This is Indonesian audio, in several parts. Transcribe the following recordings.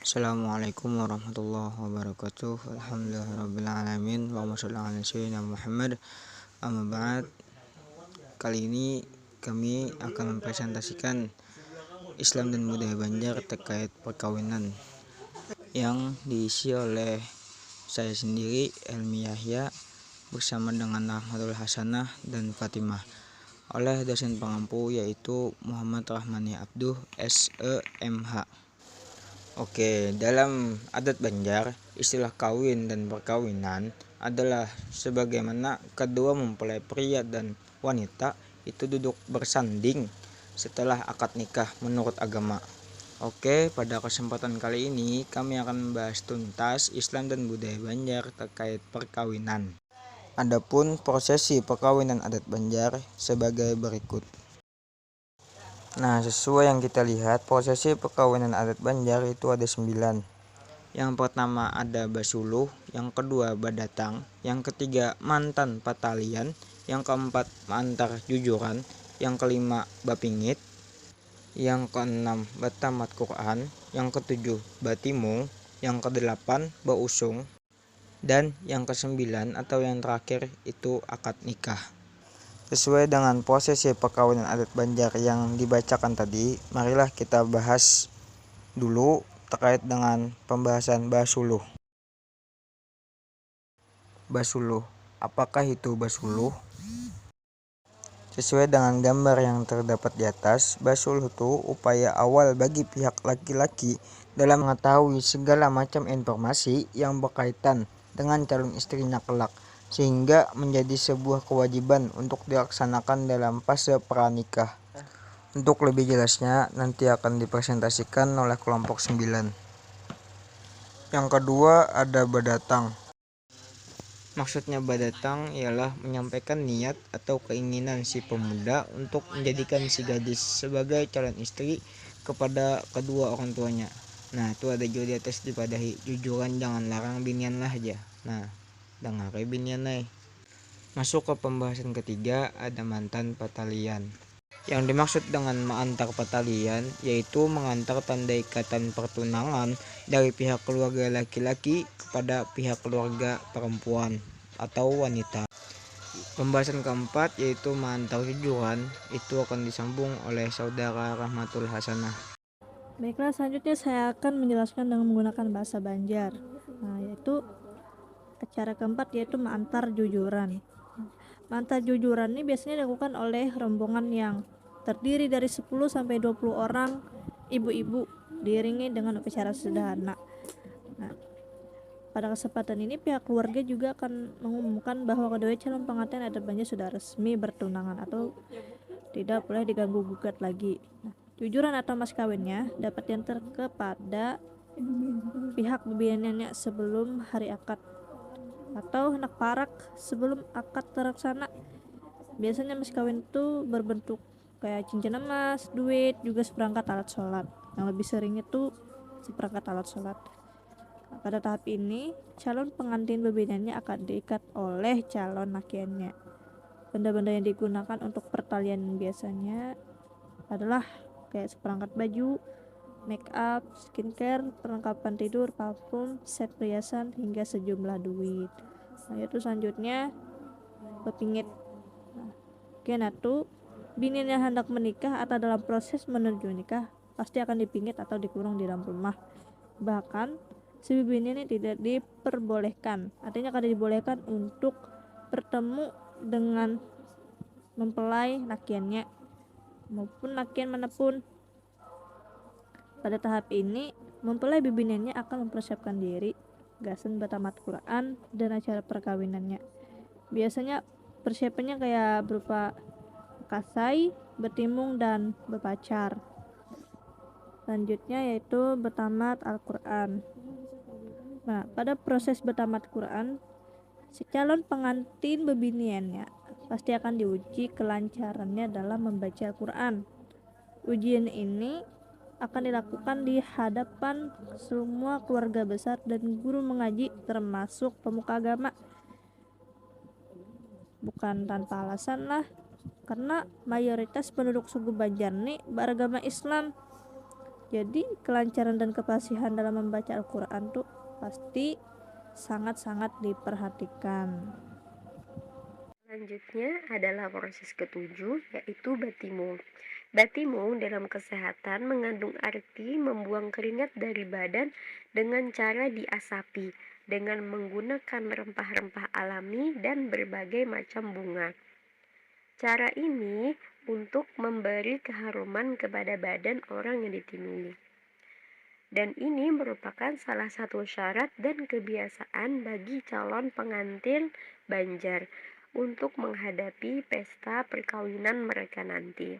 Assalamualaikum warahmatullahi wabarakatuh. Alhamdulillahirrabbilalamin. Allahumma sholli ala sayyidina Muhammad. Amma ba'd. Kali ini kami akan mempresentasikan Islam dan budaya Banjar terkait perkawinan yang diisi oleh saya sendiri, Elmi Yahya, bersama dengan Ahmadul Hasanah dan Fatimah, oleh dosen pengampu yaitu Muhammad Rahmani Abduh SEMH. Oke, dalam adat Banjar, istilah kawin dan perkawinan adalah sebagaimana kedua mempelai pria dan wanita itu duduk bersanding setelah akad nikah menurut agama. Oke, pada kesempatan kali ini kami akan membahas tuntas Islam dan budaya Banjar terkait perkawinan. Adapun prosesi perkawinan adat Banjar sebagai berikut. Nah, sesuai yang kita lihat, prosesi perkawinan adat Banjar itu ada 9. Yang pertama ada basuluh, yang kedua badatang, yang ketiga mantan patalian, yang keempat mantar jujuran, yang kelima bapingit, yang keenam batamat Quran, yang ketujuh batimung, yang kedelapan bausung, dan yang kesembilan atau yang terakhir itu akad nikah. Sesuai dengan prosesi perkawinan adat Banjar yang dibacakan tadi, marilah kita bahas dulu terkait dengan pembahasan basuluh. Basuluh, apakah itu basuluh? Sesuai dengan gambar yang terdapat di atas, basuluh itu upaya awal bagi pihak laki-laki dalam mengetahui segala macam informasi yang berkaitan dengan calon istrinya kelak, sehingga menjadi sebuah kewajiban untuk dilaksanakan dalam fase pranikah. Untuk lebih jelasnya nanti akan dipresentasikan oleh kelompok 9. Yang kedua ada badatang. Maksudnya badatang ialah menyampaikan niat atau keinginan si pemuda untuk menjadikan si gadis sebagai calon istri kepada kedua orang tuanya. Nah, itu ada juga di atas dipadahi, jujuran jangan larang binian lah aja. Nah, dengar binian nih. Masuk ke pembahasan ketiga ada mantan patalian. Yang dimaksud dengan mengantar patalian yaitu mengantar tanda ikatan pertunangan dari pihak keluarga laki-laki kepada pihak keluarga perempuan atau wanita. Pembahasan keempat yaitu mengantar jujuran, itu akan disambung oleh saudara Rahmatul Hasanah. Baiklah, selanjutnya saya akan menjelaskan dengan menggunakan bahasa Banjar. Yaitu acara keempat yaitu mengantar jujuran. Mengantar jujuran ini biasanya dilakukan oleh rombongan yang terdiri dari 10 sampai 20 orang ibu-ibu diiringi dengan upacara sederhana. Nah, pada kesempatan ini pihak keluarga juga akan mengumumkan bahwa kedua calon pengantin adat Banjar sudah resmi bertunangan atau tidak boleh diganggu gugat lagi. Jujuran atau mas kawinnya dapat diantar kepada pihak bibiannya sebelum hari akad atau hendak parak sebelum akad terlaksana. Biasanya mas kawin itu berbentuk kayak cincin emas, duit, juga seperangkat alat sholat. Yang lebih sering itu seperangkat alat sholat. Pada tahap ini, calon pengantin bebidannya akan diikat oleh calon lakiannya. Benda-benda yang digunakan untuk pertalian biasanya adalah kayak seperangkat baju, make up, skincare, perlengkapan tidur, parfum, set perhiasan, hingga sejumlah duit. Nah, itu selanjutnya bapingit. Kenatu binin yang hendak menikah atau dalam proses menuju nikah pasti akan dipingit atau dikurung di dalam rumah. Bahkan si bibin ini tidak diperbolehkan, artinya kada dibolehkan untuk bertemu dengan mempelai lakiannya maupun lakian manapun. Pada tahap ini, mempelai bibinannya akan mempersiapkan diri, gasan bertamat Quran, dan acara perkawinannya. Biasanya persiapannya kayak berupa kasai, bertimung, dan berpacar. Selanjutnya yaitu bertamat Al-Quran. Nah, pada proses bertamat Quran, si calon pengantin bebiniannya pasti akan diuji kelancarannya dalam membaca Al-Quran. Ujian ini akan dilakukan di hadapan semua keluarga besar dan guru mengaji termasuk pemuka agama. Bukan tanpa alasan lah, karena mayoritas penduduk suku Banjar ini beragama Islam. Jadi kelancaran dan kefasihan dalam membaca Al-Quran tuh pasti sangat-sangat diperhatikan. Selanjutnya adalah proses ketujuh, yaitu batimung. Batimung dalam kesehatan mengandung arti membuang keringat dari badan dengan cara diasapi dengan menggunakan rempah-rempah alami dan berbagai macam bunga. Cara ini untuk memberi keharuman kepada badan orang yang ditimungi. Dan ini merupakan salah satu syarat dan kebiasaan bagi calon pengantin Banjar untuk menghadapi pesta perkawinan mereka nanti.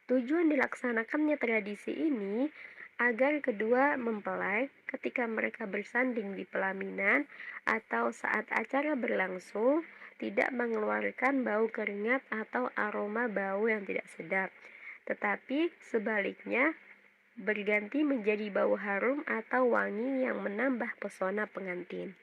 Tujuan dilaksanakannya tradisi ini agar kedua mempelai ketika mereka bersanding di pelaminan atau saat acara berlangsung tidak mengeluarkan bau keringat atau aroma bau yang tidak sedap, tetapi sebaliknya berganti menjadi bau harum atau wangi yang menambah pesona pengantin.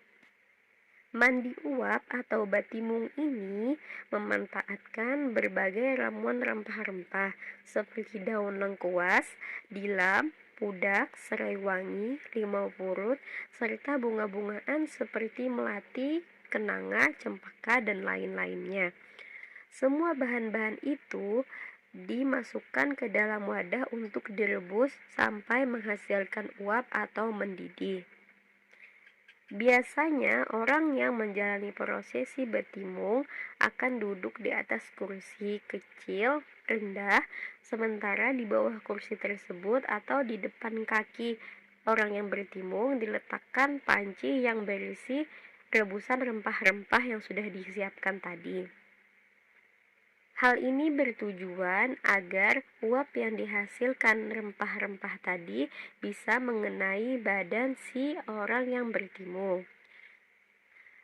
Mandi uap atau batimung ini memanfaatkan berbagai ramuan rempah-rempah seperti daun lengkuas, dilam, pudak, serai wangi, limau purut, serta bunga-bungaan seperti melati, kenanga, cempaka, dan lain-lainnya. Semua bahan-bahan itu dimasukkan ke dalam wadah untuk direbus sampai menghasilkan uap atau mendidih. Biasanya orang yang menjalani prosesi batimung akan duduk di atas kursi kecil rendah, sementara di bawah kursi tersebut atau di depan kaki orang yang bertimung diletakkan panci yang berisi rebusan rempah-rempah yang sudah disiapkan tadi. Hal ini bertujuan agar uap yang dihasilkan rempah-rempah tadi bisa mengenai badan si orang yang bertimung.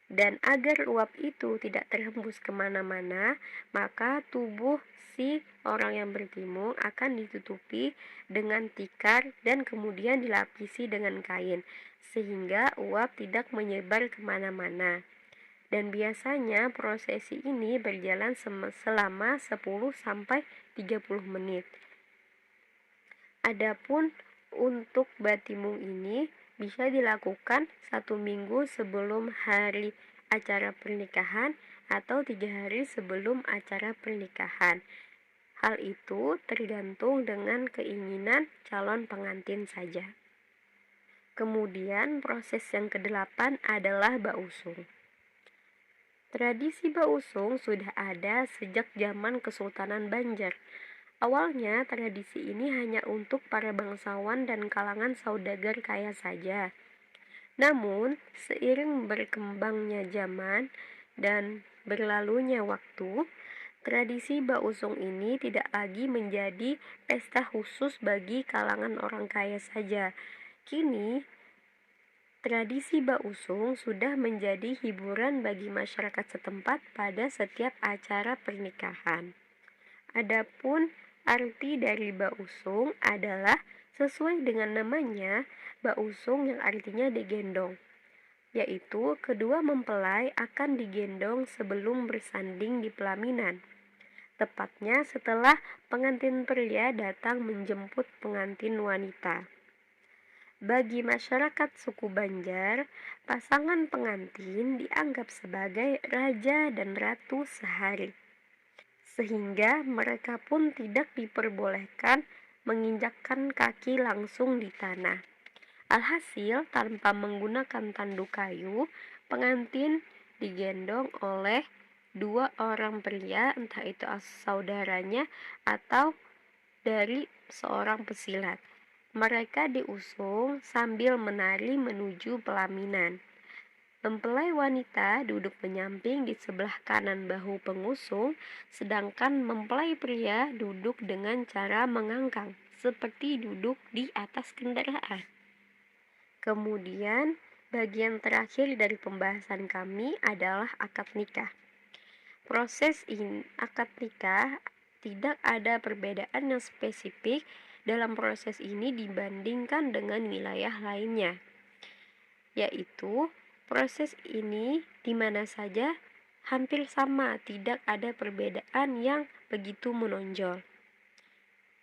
Dan agar uap itu tidak terhembus kemana-mana, maka tubuh si orang yang bertimung akan ditutupi dengan tikar dan kemudian dilapisi dengan kain, sehingga uap tidak menyebar kemana-mana. Dan biasanya prosesi ini berjalan selama 10-30 menit. Adapun untuk batimung ini bisa dilakukan 1 minggu sebelum hari acara pernikahan atau 3 hari sebelum acara pernikahan. Hal itu tergantung dengan keinginan calon pengantin saja. Kemudian proses yang ke-8 adalah bausung. Tradisi bausung sudah ada sejak zaman Kesultanan Banjar. Awalnya tradisi ini hanya untuk para bangsawan dan kalangan saudagar kaya saja. Namun, seiring berkembangnya zaman dan berlalunya waktu, tradisi bausung ini tidak lagi menjadi pesta khusus bagi kalangan orang kaya saja. Kini, tradisi bausung sudah menjadi hiburan bagi masyarakat setempat pada setiap acara pernikahan. Adapun arti dari bausung adalah sesuai dengan namanya, bausung yang artinya digendong, yaitu kedua mempelai akan digendong sebelum bersanding di pelaminan. Tepatnya setelah pengantin pria datang menjemput pengantin wanita. Bagi masyarakat suku Banjar, pasangan pengantin dianggap sebagai raja dan ratu sehari, sehingga mereka pun tidak diperbolehkan menginjakkan kaki langsung di tanah. Alhasil, tanpa menggunakan tanduk kayu, pengantin digendong oleh 2 orang pria, entah itu saudaranya atau dari seorang pesilat. Mereka diusung sambil menari menuju pelaminan. Mempelai wanita duduk menyamping di sebelah kanan bahu pengusung, sedangkan mempelai pria duduk dengan cara mengangkang, seperti duduk di atas kendaraan. Kemudian, bagian terakhir dari pembahasan kami adalah akad nikah. Proses akad nikah tidak ada perbedaan yang spesifik dalam proses ini dibandingkan dengan wilayah lainnya, yaitu proses ini di mana saja hampir sama, tidak ada perbedaan yang begitu menonjol.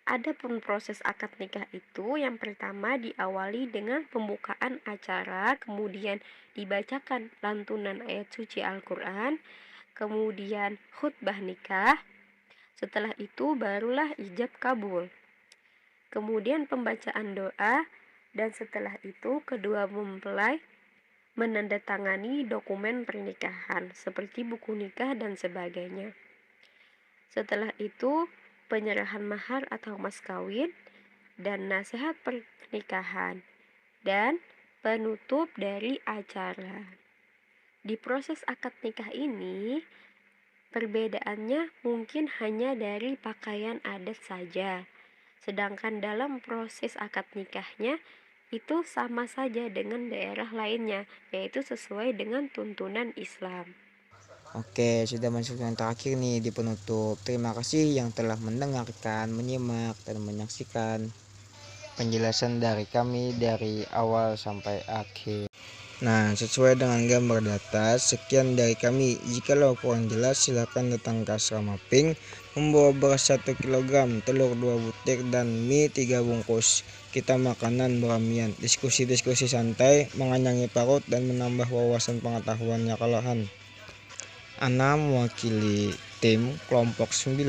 Adapun proses akad nikah itu yang pertama diawali dengan pembukaan acara, kemudian dibacakan lantunan ayat suci Al-Quran, kemudian khutbah nikah, setelah itu barulah ijab kabul, kemudian pembacaan doa, dan setelah itu kedua mempelai menandatangani dokumen pernikahan seperti buku nikah dan sebagainya. Setelah itu penyerahan mahar atau mas kawin dan nasihat pernikahan dan penutup dari acara. Di proses akad nikah ini perbedaannya mungkin hanya dari pakaian adat saja. Sedangkan dalam proses akad nikahnya itu sama saja dengan daerah lainnya, yaitu sesuai dengan tuntunan Islam. Oke, sudah masuk yang terakhir nih di penutup. Terima kasih yang telah mendengarkan, menyimak, dan menyaksikan penjelasan dari kami dari awal sampai akhir. Nah, sesuai dengan gambar di atas, sekian dari kami. Jikalau kurang jelas, silakan datang ke Asrama Pink, membawa beras 1 kg, telur 2 butir, dan mie 3 bungkus. Kita makanan beramian, diskusi-diskusi santai, menganyangi parut, dan menambah wawasan pengetahuannya kalahan. Ana mewakili tim kelompok 9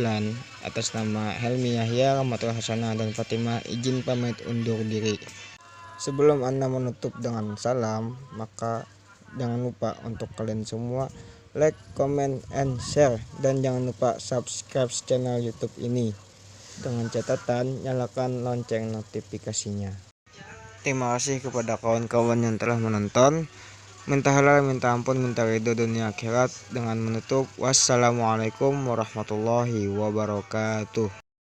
atas nama Helmi Yahya, Rahmatul Hasanah, dan Fatimah izin pamit undur diri. Sebelum Anda menutup dengan salam, maka jangan lupa untuk kalian semua like, comment, and share, dan jangan lupa subscribe channel YouTube ini dengan catatan nyalakan lonceng notifikasinya. Terima kasih kepada kawan-kawan yang telah menonton. Minta halal, minta ampun, minta ridho dunia akhirat dengan menutup. Wassalamualaikum warahmatullahi wabarakatuh.